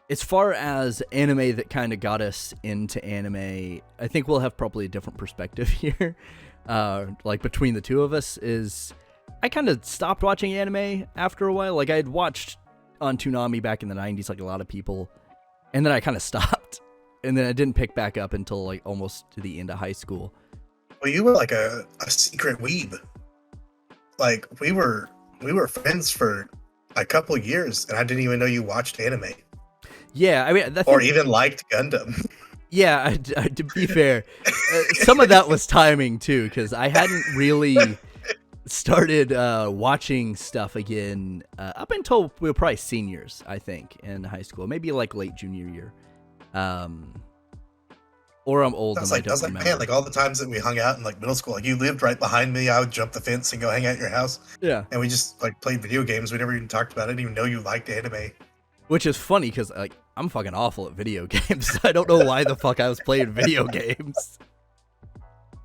as far as anime that kind of got us into anime, I think we'll have probably a different perspective here. Like between the two of us is I kind of stopped watching anime after a while. Like I had watched on Toonami back in the 90s, like a lot of people, and then I kind of stopped. And then I didn't pick back up until like almost to the end of high school. Well, you were like a secret weeb. Like we were friends for a couple years, and I didn't even know you watched anime. Yeah, I mean, or even liked Gundam. Yeah, to be fair, some of that was timing too, because I hadn't really started watching stuff again up until we were probably seniors, I think, in high school, maybe like late junior year. Or I'm old and I don't remember. Man, like all the times that we hung out in like middle school, like you lived right behind me. I would jump the fence and go hang out at your house. Yeah, and we just like played video games. We never even talked about it. I didn't even know you liked anime. Which is funny because like I'm fucking awful at video games. I don't know why the fuck I was playing video games.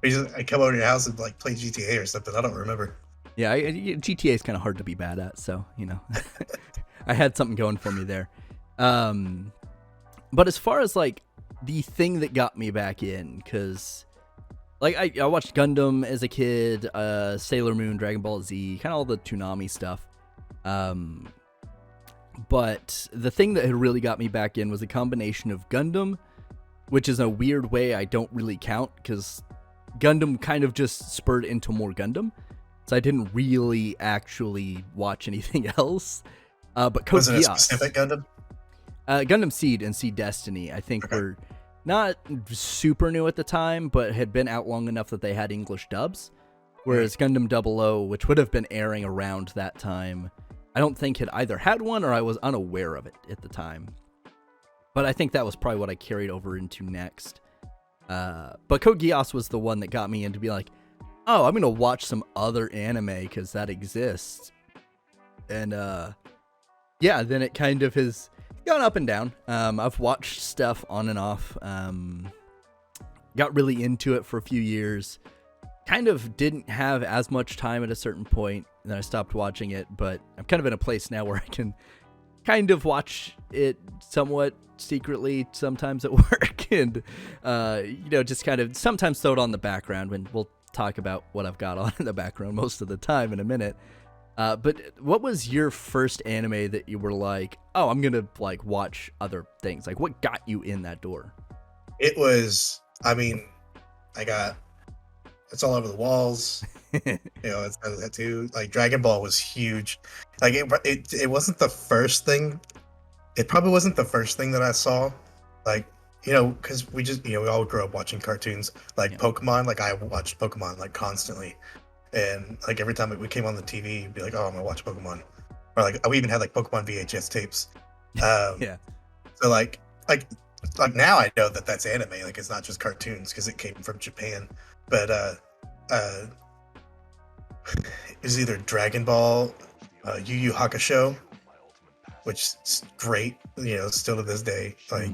I come over to your house and like play GTA or something. I don't remember. Yeah, GTA is kind of hard to be bad at, so you know, I had something going for me there. But as far as like the thing that got me back in, because like I watched Gundam as a kid, Sailor Moon, Dragon Ball Z, kind of all the Toonami stuff. But the thing that had really got me back in was a combination of Gundam, which is a weird way I don't really count because Gundam kind of just spurred into more Gundam. So I didn't really actually watch anything else. But Code Was it a Geass, specific Gundam? Gundam Seed and Seed Destiny, I think were not super new at the time, but had been out long enough that they had English dubs. Whereas Gundam 00, which would have been airing around that time, I don't think had either had one or I was unaware of it at the time. But I think that was probably what I carried over into next. But Code Geass was the one that got me in to be like, oh, I'm going to watch some other anime because that exists. And yeah, then it kind of has gone up and down. I've watched stuff on and off. Got really into it for a few years. Kind of didn't have as much time at a certain point, and then I stopped watching it, but I'm kind of in a place now where I can kind of watch it somewhat secretly sometimes at work and, you know, just kind of sometimes throw it on the background when we'll talk about what I've got on in the background most of the time in a minute. But what was your first anime that you were like, oh, I'm going to like watch other things? Like what got you in that door? It was, I mean, it's all over the walls. You know, it's that too. Like Dragon Ball was huge. Like it wasn't the first thing. It probably wasn't the first thing that I saw. Like, you know, because we just, you know, we all grew up watching cartoons. Like Pokemon. Like I watched Pokemon like constantly, and like every time we came on the TV, you'd be like, oh, I'm gonna watch Pokemon. Or like we even had like Pokemon VHS tapes. Yeah. So like now I know that that's anime. Like it's not just cartoons because it came from Japan. But it was either Dragon Ball, Yu Yu Hakusho, which is great, you know, still to this day. Like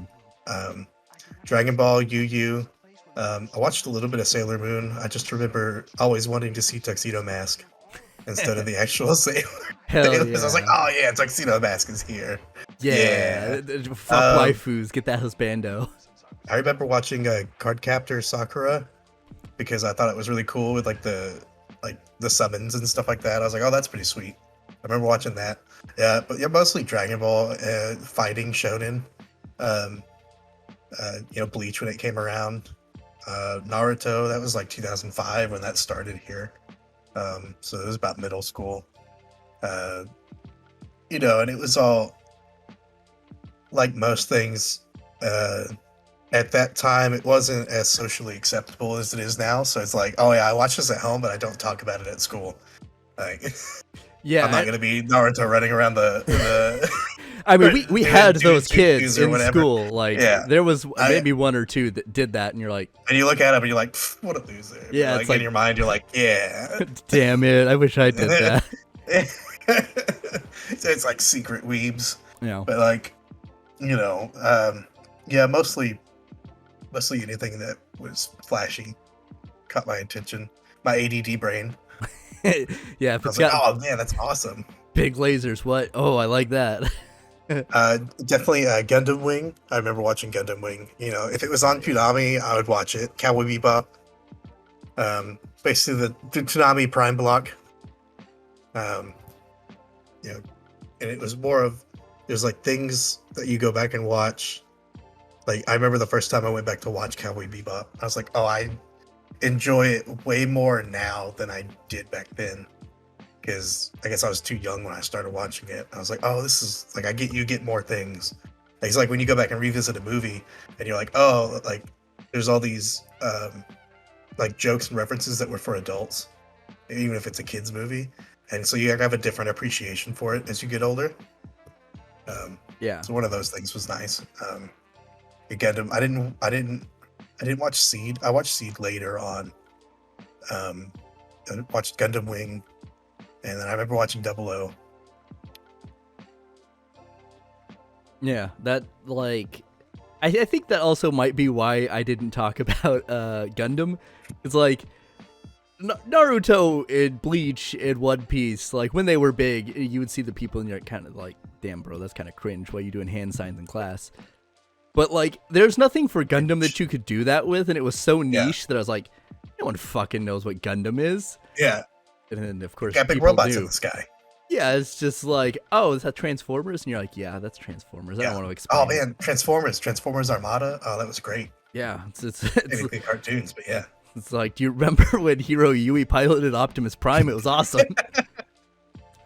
Dragon Ball, Yu Yu. I watched a little bit of Sailor Moon. I just remember always wanting to see Tuxedo Mask instead of the actual Sailor. Hell yeah. I was like, oh yeah, Tuxedo Mask is here. Yeah. Fuck waifus, get that husbando. I remember watching Cardcaptor Sakura because I thought it was really cool with like the summons and stuff like that. I was like, oh, that's pretty sweet. I remember watching that. Yeah, but yeah, mostly Dragon Ball, fighting shonen. You know, Bleach when it came around. Naruto, that was like 2005 when that started here. So it was about middle school. You know, and it was all like most things. At that time, it wasn't as socially acceptable as it is now. So it's like, oh yeah, I watch this at home, but I don't talk about it at school. Like, yeah, I'm not gonna be Naruto running around the I mean, we had those kids in whatever. school. Like, there was maybe one or two that did that, and you're like, and you look at them and you're like, what a loser. Yeah, like, in your mind, you're like, yeah. Damn it, I wish I did that. So it's like secret weebs. Yeah, but like, you know, yeah, mostly anything that was flashy caught my attention. My ADD brain. Yeah, if I was like, oh man, that's awesome. Big lasers, what? Oh, I like that. Definitely Gundam Wing. I remember watching Gundam Wing. You know, if it was on Toonami, I would watch it. Cowboy Bebop. Basically the Toonami Prime block. Um, you know, and it was more of there's like things that you go back and watch. Like I remember the first time I went back to watch Cowboy Bebop, I was like, oh, I enjoy it way more now than I did back then. Because I guess I was too young when I started watching it. I was like, oh, this is like you get more things. Like, it's like when you go back and revisit a movie and you're like, oh, like there's all these like jokes and references that were for adults, even if it's a kids movie, and so you have a different appreciation for it as you get older. Yeah. So one of those things was nice. Gundam, I didn't watch Seed. I watched Seed later on. I watched Gundam Wing. And then I remember watching Double O. Yeah, that like, I think that also might be why I didn't talk about Gundam. It's like Naruto and Bleach and One Piece. Like when they were big, you would see the people and you're kind of like, damn, bro, that's kind of cringe. Why are you doing hand signs in class? But like, there's nothing for Gundam that you could do that with, and it was so niche that I was like, no one fucking knows what Gundam is. Yeah. And then, of course, got big people robots do. in the sky. Yeah, it's just like, oh, is that Transformers? And you're like, yeah, that's Transformers. I don't want to explain. Oh man, Transformers Armada. Oh, that was great. Yeah, it's Maybe big cartoons, but yeah. It's like, do you remember when Hiro Yui piloted Optimus Prime? It was awesome.